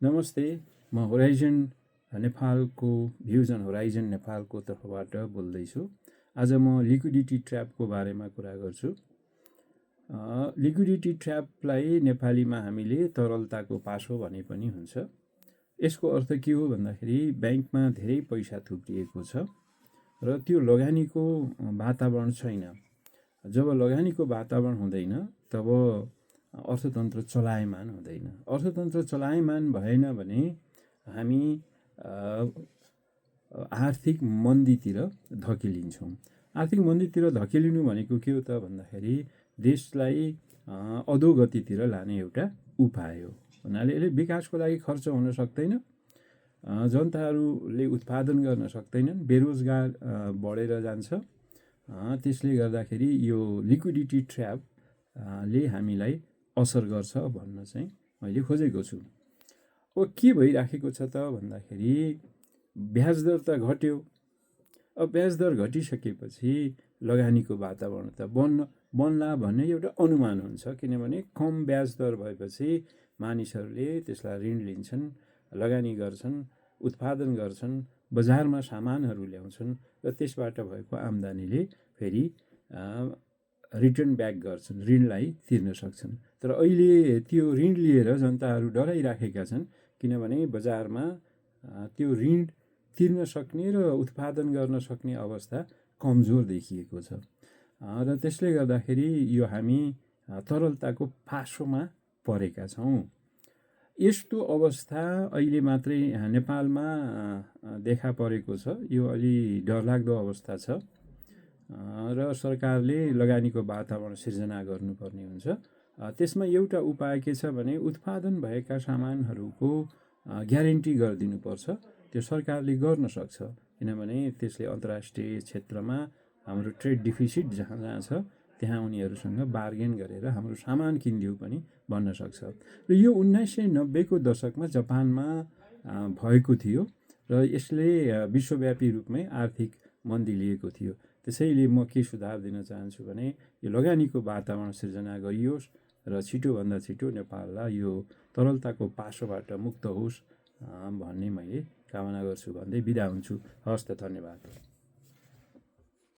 नमस्ते, म होराइजन नेपालको भ्युज अन होराइजन नेपालको तर्फबाट बोल्दैछु। आज म लिक्विडिटी ट्र्यापको बारेमा कुरा गर्छु। लिक्विडिटी ट्र्यापलाई नेपालीमा हामीले तरलताको पासो भने पनि हुन्छ। यसको अर्थ के हो भन्दाखेरि ब्याङ्कमा धेरै पैसा थुप्रिएको छ र त्यो लगानीको वातावरण छैन। जब लगानीको वातावरण हुँदैन तब अर्थतन्त्र चलायमान हुँदैन। अर्थतन्त्र चलायमान भएन भने हामी आर्थिक मन्दीतिर धकेलिन्छौँ। आर्थिक मन्दीतिर धकेलिनु भनेको के हो त भन्दाखेरि देशलाई अधोगतितिर लाने एउटा उपाय हो। हुनाले यसले विकासको लागि खर्च हुन सक्दैन, जनताहरूले उत्पादन गर्न सक्दैनन्, बेरोजगार बढेर जान्छ। त्यसले गर्दाखेरि यो लिक्विडिटी ट्र्यापले हामीलाई असर गर्छ भन्न चाहिँ मैले खोजेको छु। अब के भइराखेको छ त भन्दाखेरि ब्याज दर त घट्यो। अब ब्याज दर घटिसकेपछि लगानीको वातावरण त बन्ला भन्ने एउटा अनुमान हुन्छ, किनभने कम ब्याज दर भएपछि मानिसहरूले त्यसलाई ऋण लिन्छन्, लगानी गर्छन्, उत्पादन गर्छन्, बजारमा सामानहरू ल्याउँछन् र त्यसबाट भएको आम्दानीले फेरि रिटर्न ब्याक गर्छन्, ऋणलाई तिर्न सक्छन्। तर अहिले त्यो ऋण लिएर जनताहरू डराइराखेका छन्, किनभने बजारमा त्यो ऋण तिर्न सक्ने र उत्पादन गर्न सक्ने अवस्था कमजोर देखिएको छ र त्यसले गर्दाखेरि यो हामी तरलताको पासोमा परेका छौँ। यस्तो अवस्था अहिले मात्रै नेपालमा देखा परेको छ। यो अलि डरलाग्दो अवस्था छ र सरकारले लगानीको वातावरण सिर्जना गर्नुपर्ने हुन्छ। त्यसमा एउटा उपाय के छ भने उत्पादन भएका सामानहरूको ग्यारेन्टी गरिदिनुपर्छ। त्यो सरकारले गर्न सक्छ, किनभने त्यसले अन्तर्राष्ट्रिय क्षेत्रमा हाम्रो ट्रेड डिफिसिट जहाँ छ त्यहाँ उनीहरूसँग बार्गेन गरेर हाम्रो सामान किनिदिउ पनि भन्न सक्छ। र यो 1990को दशकमा जापानमा भएको थियो र यसले विश्वव्यापी रूपमै आर्थिक मन्दी लिएको थियो। त्यसैले म के सुझाव दिन चाहन्छु भने यो लगानीको वातावरण सिर्जना गरियोस् र छिटोभन्दा छिटो नेपाललाई यो तरलताको पासोबाट मुक्त होस् भन्ने मैले कामना गर्छु भन्दै बिदा हुन्छु। हवस् त, धन्यवाद।